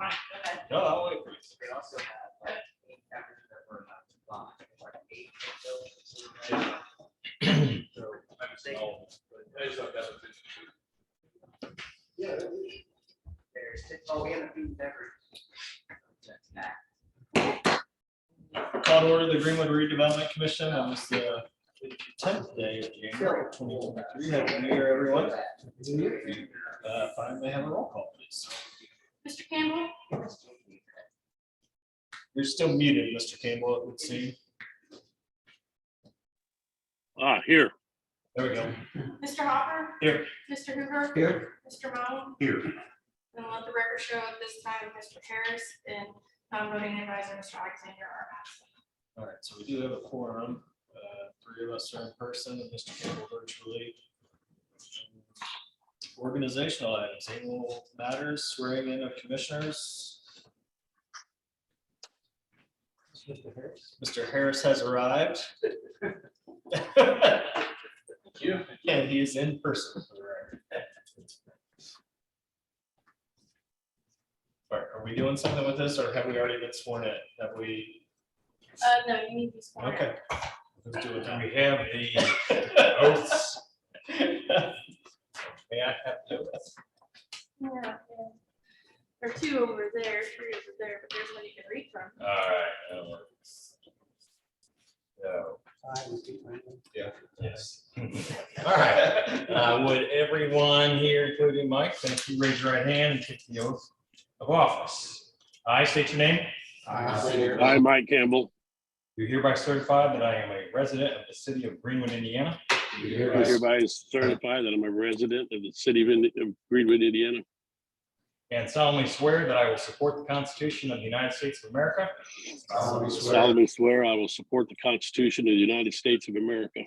Fine, go ahead. No, I'll wait for you. They also have like 8 cameras that were not combined, like 8 buildings. So I'm saying, Yeah. there's, oh, we have a food and beverage. Snack. Call to order the Greenwood Redevelopment Commission. That was the 10th day of January 2023. Happy New Year, everyone. Finally have a roll call, please. Mr. Campbell, You're still muted, Mr. Campbell, it would seem. Here. There we go. Mr. Hopper, Here. Mr. Hoover, Here. Mr. Moan, Here. and let the record show at this time, Mr. Harris and non-voting advisor, Mr. Alexander are absent. All right, so we do have a quorum. 3 of us are in person and Mr. Campbell virtually. Organizational items, annual matters, swearing in of commissioners. Mr. Harris has arrived. And he is in person. For the record. All right, are we doing something with this or have we already been sworn in? Have we? No, you need these. sworn in. Okay. Let's do it. We have the oaths. May I have the oaths? Yeah. There are 2 over there, 3 over there, but there's one you can read from. All right. That works. So, yes. All right. Would everyone here, including Mike, thank you, raise your right hand and take the oath of office. I state your name. I, Mike Campbell. Do hereby certify that I am a resident of the city of Greenwood, Indiana. I hereby certify that I'm a resident of the city of Greenwood, Indiana. And solemnly swear that I will support the Constitution of the United States of America. Solemnly swear I will support the Constitution of the United States of America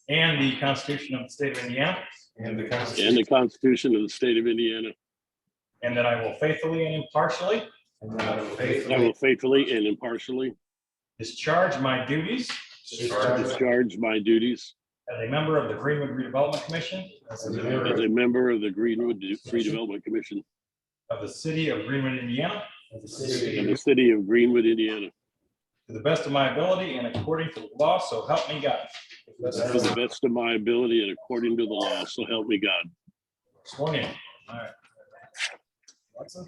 And the Constitution of the state of Indiana. and the Constitution of the state of Indiana. And that I will faithfully and impartially I will faithfully and impartially discharge my duties discharge my duties as a member of the Greenwood Redevelopment Commission as a member of the Greenwood Redevelopment Commission of the city of Greenwood, Indiana, of the city of Greenwood, Indiana, to the best of my ability and according to the law, so help me God. to the best of my ability and according to the law, so help me God. Sworn in. All right. Watson?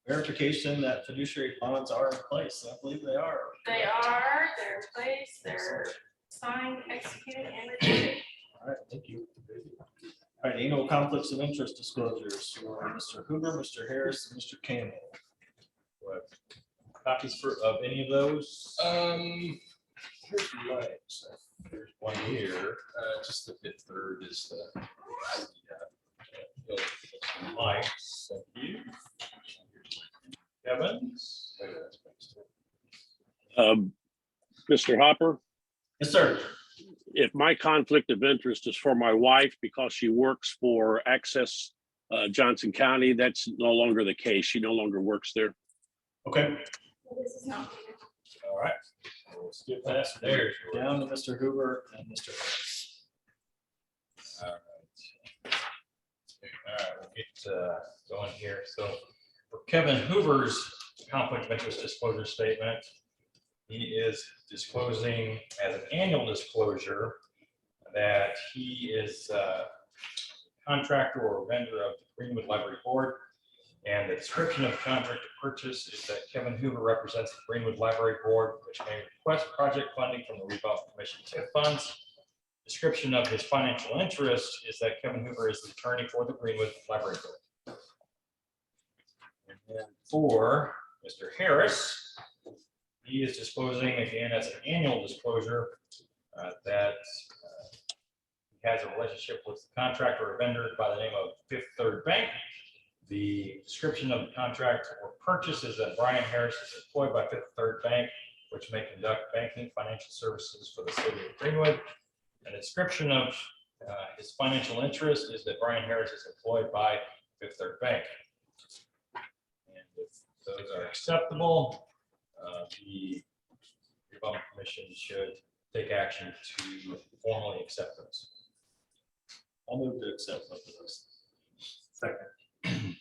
Verification that fiduciary bonds are in place. I believe they are. They are, they're in place, they're signed, executed, and recorded. All right, thank you. All right, annual conflicts of interest disclosures for Mr. Hoover, Mr. Harris, and Mr. Campbell. Copies of any of those? here's my, There's one here. just the 3rd is the. Mike's, thank you. Kevin's. Mr. Hopper, Yes, sir. if my conflict of interest is for my wife because she works for Access Johnson County, that's no longer the case. She no longer works there. Okay. This is not. All right. We'll skip that. There, down to Mr. Hoover and Mr. Harris. All right, we'll get going here. So for Kevin Hoover's conflict of interest disclosure statement, he is disclosing as an annual disclosure that he is a contractor or vendor of the Greenwood Library Board. And the description of the contract to purchase is that Kevin Hoover represents the Greenwood Library Board, which may request project funding from the Redevelopment Commission TIF funds. Description of his financial interest is that Kevin Hoover is the attorney for the Greenwood Library Board. And then for Mr. Harris, he is disclosing again as an annual disclosure that he has a relationship with the contractor or vendor by the name of Fifth Third Bank. The description of the contract or purchase is that Brian Harris is employed by Fifth Third Bank, which may conduct banking financial services for the city of Greenwood. And the description of his financial interest is that Brian Harris is employed by Fifth Third Bank. And if those are acceptable, the Redevelopment Commission should take action to formally accept those. I'll move to accept both of those. Second.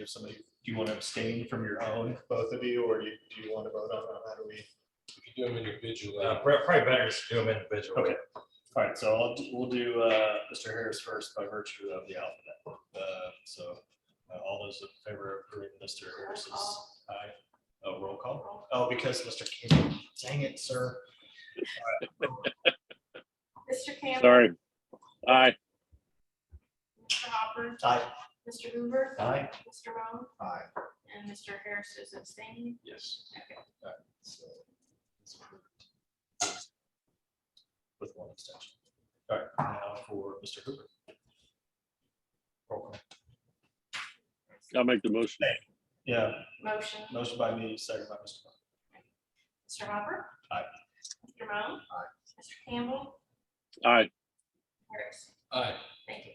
somebody, do you want to abstain from your own, both of you, or do you want to vote on how do we? You can do them individually. Probably better just to do them individually. Okay. All right, so we'll do Mr. Harris first by virtue of the alphabet. All those in favor of approving Mr. Harris's, aye. Oh, roll call. Oh, because Mr. Campbell, dang it, sir. Mr. Campbell. Sorry. Aye. Mr. Hopper. Aye. Mr. Hoover. Aye. Mr. Moan. Aye. And Mr. Harris is abstaining. Yes. Okay. All right, so it's approved. With one extension. All right, now for Mr. Hoover. Roll call. I'll make the motion. Yeah, Motion. by me, second by Mr. Moon. Mr. Hopper. Aye. Mr. Moan. Aye. Mr. Campbell. Aye. Harris. Aye. Thank you.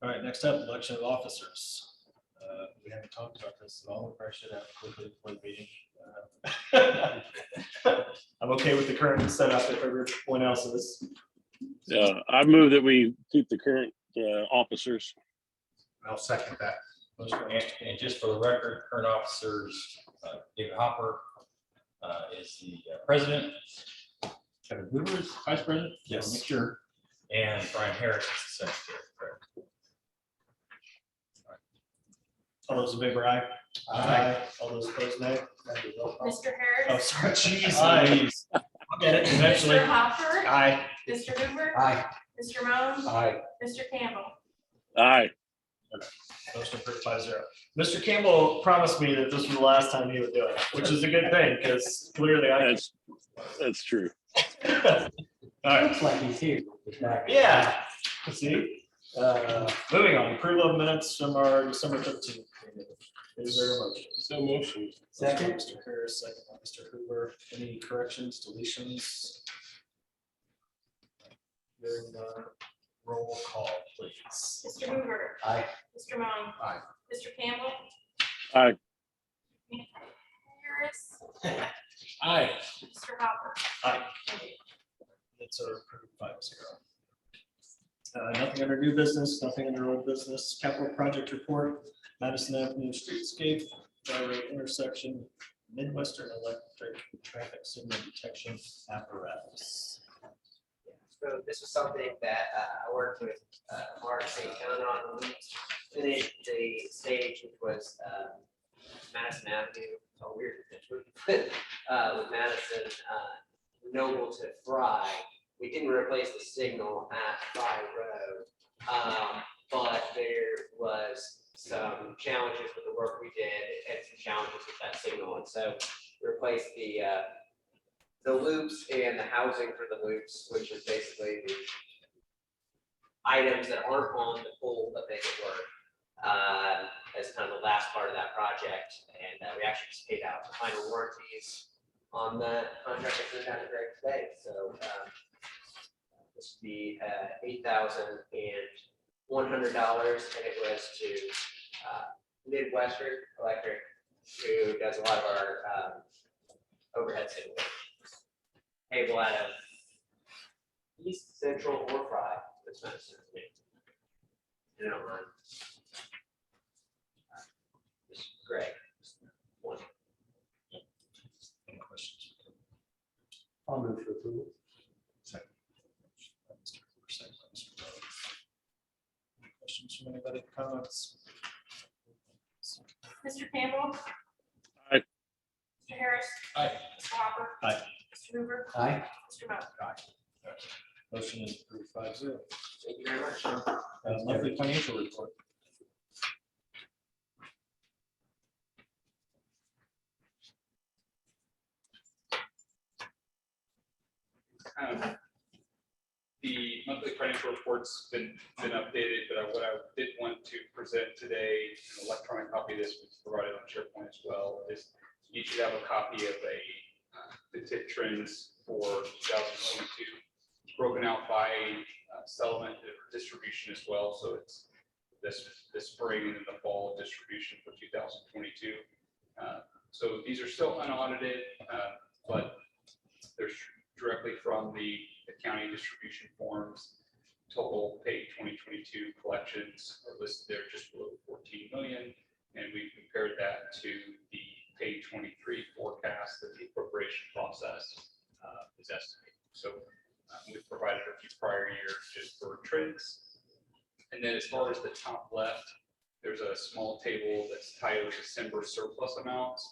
All right, next up, election of officers. We haven't talked about this at all. We probably should have quickly before the meeting. I'm okay with the current setup if everyone else is. I move that we keep the current officers. I'll second that. And just for the record, current officers, David Hopper is the president. Kevin Hoover is vice president. Yes. Make sure. And Brian Harris is the secretary. Correct. All those in favor, aye? Aye. All those opposed, nay? Mr. Oh, Harris. sorry, jeez. Aye. Louise. I'll get it eventually. Mr. Hopper. Aye. Mr. Hoover. Aye. Mr. Moan. Aye. Mr. Campbell. Aye. Motion approved 5-0. Mr. Campbell promised me that this was the last time he would do it, which is a good thing, because clearly I. That's true. All right, Looks like he's here. yeah, see, moving on, approval of minutes from our December 13th. meeting. Is there a motion? So motion. Second. Mr. Harris, second by Mr. Hoover. Any corrections, deletions? Hearing none. Roll call, please. Mr. Hoover. Aye. Mr. Moan. Aye. Mr. Campbell. Aye. Harris. Aye. Mr. Hopper. Aye. Thank you. It's approved 5-0. Nothing under new business, nothing under old business. Capital project report, Madison Avenue streetscape, railroad intersection, Midwestern electric traffic signal detection apparatus. So this was something that I worked with Mark St. John on. We finished the stage, which was Madison Avenue, oh weird, with Madison Noble to Fry. We didn't replace the signal at Fry Road, but there was some challenges with the work we did and some challenges with that signal. And so we replaced the loops and the housing for the loops, which is basically the items that aren't on the pole but make it work, as kind of the last part of that project. And we actually just paid out the final warranties on the contract that turned out to Greg today. So this would be $8,100, and it was to Midwestern Electric, who does a lot of our overhead signal. Cable out of East Central or Fry, which makes sense to me. You don't run. This is Greg. One. Any questions? I'll move to approve. Second. Mr. Hoover, second by Mr. Bowles. Any questions from anybody, comments? Mr. Campbell. Aye. Mr. Harris. Aye. Mr. Hopper. Aye. Mr. Hoover. Aye. Mr. Moan. Motion is approved 5-0. Thank you very much. Monthly financial report. The monthly financial report's been updated, but what I did want to present today, an electronic copy of this was provided on SharePoint as well, is you should have a copy of the tip trends for 2022, broken out by settlement and distribution as well. So it's this spring and in the fall distribution for 2022. So these are still unaudited, but they're directly from the county distribution forms total paid 2022 collections are listed there just below 14 million. And we compared that to the paid 23 forecast that the appropriation process is estimating. So we've provided a few prior years just for trends. And then as far as the top left, there's a small table that's titled December surplus amounts.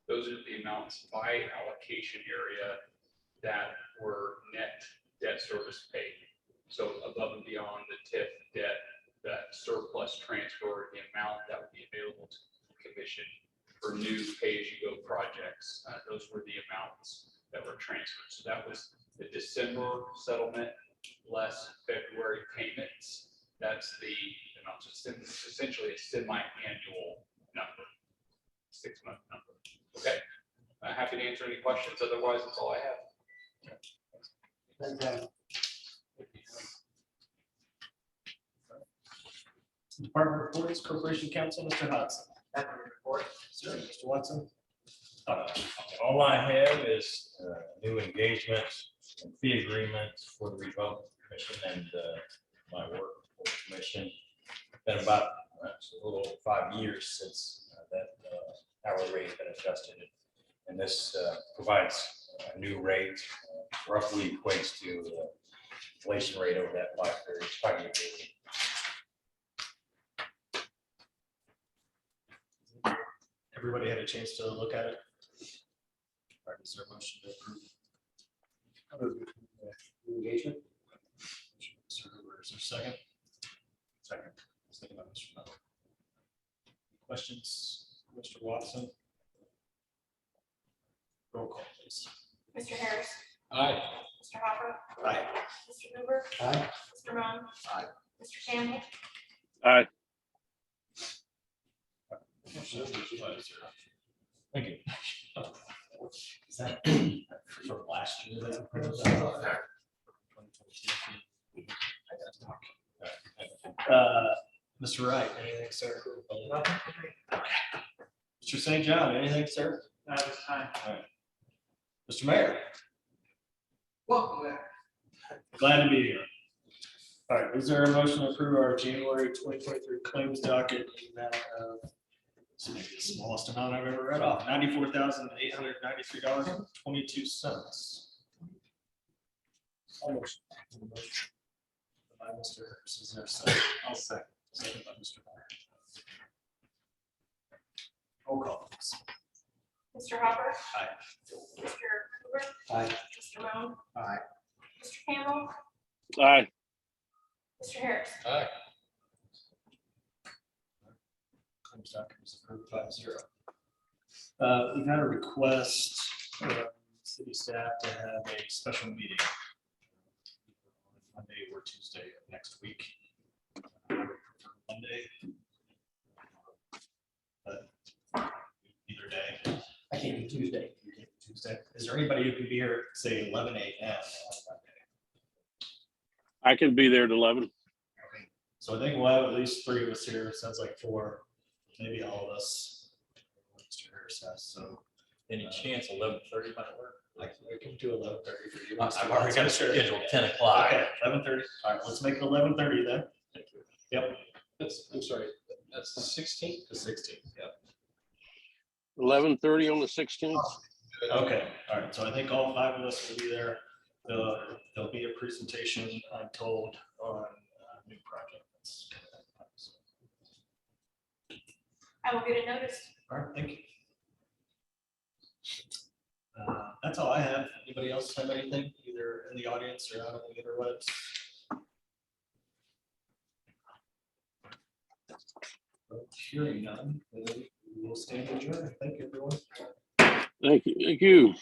Those are the amounts by allocation area that were net debt service paid. So above and beyond the TIF debt, that surplus transfer, the amount that would be available to the commission for new pay-as-you-go projects, those were the amounts that were transferred. So that was the December settlement less February payments. That's the amount. So it's essentially a semi-annual number, 6-month number. Okay. Happy to answer any questions. Otherwise, that's all I have. Department reports, Corporation Council, Mr. Hudson. Happy to report. Sir, Mr. Watson. All I have is new engagements and fee agreements for the Redevelopment Commission and my work for the commission. Been about a little over 5 years since that hourly rate has been adjusted. And this provides a new rate, roughly equates to the inflation rate over that 5-year period. Everybody had a chance to look at it. All right, is there a motion to approve? Engagement. Mr. Hoover, is there a second? Second. Second by Mr. Miller. Questions, Mr. Watson? Roll call, please. Mr. Harris, Aye. Mr. Hopper, Aye. Mr. Hoover, Aye. Mr. Moan. Aye. Mr. Campbell, Aye. Thank you. Is that from last year? Mr. Wright, anything, sir? Mr. St. John, anything, sir? Not this time. All right. Mr. Mayor, Welcome back. glad to be here. All right, is there a motion to approve our January 2023 claims docket in the amount of, this may be the smallest amount I've ever read off, $94,893.22. Almost. By Mr. Hurst, is there a second? I'll second. Second by Mr. Meyer. Roll call, please. Mr. Hopper. Aye. Mr. Hoover. Aye. Mr. Moan. Aye. Mr. Campbell, Aye. Mr. Harris. Aye. Claims document is approved 5-0. We've had a request from city staff to have a special meeting Monday or Tuesday of next week. Monday. But either day. I can't do Tuesday. You can't do Tuesday. Is there anybody who can be here, say 11 a.m. on Monday? I can be there at 11. So I think we'll have at least 3 of us here. Sounds like 4, maybe all of us. Mr. Harris has, so Any chance 11:30 might work? I can do 11:30 for you. I've already got a schedule 10 o'clock. Okay, 11:30. All right, let's make it 11:30 then. Yep, I'm sorry, that's the 16th? the 16th. Yep. 11:30 on the 16th. Okay, all right. So I think all 5 of us will be there. There'll be a presentation, I'm told, on a new project. That's kind of that. So, I will get a notice. all right, thank you. That's all I have. Anybody else have anything, either in the audience or out on the interwebs? Hearing none, we will stand adjourned. Thank you, everyone. Thank you. Thank you.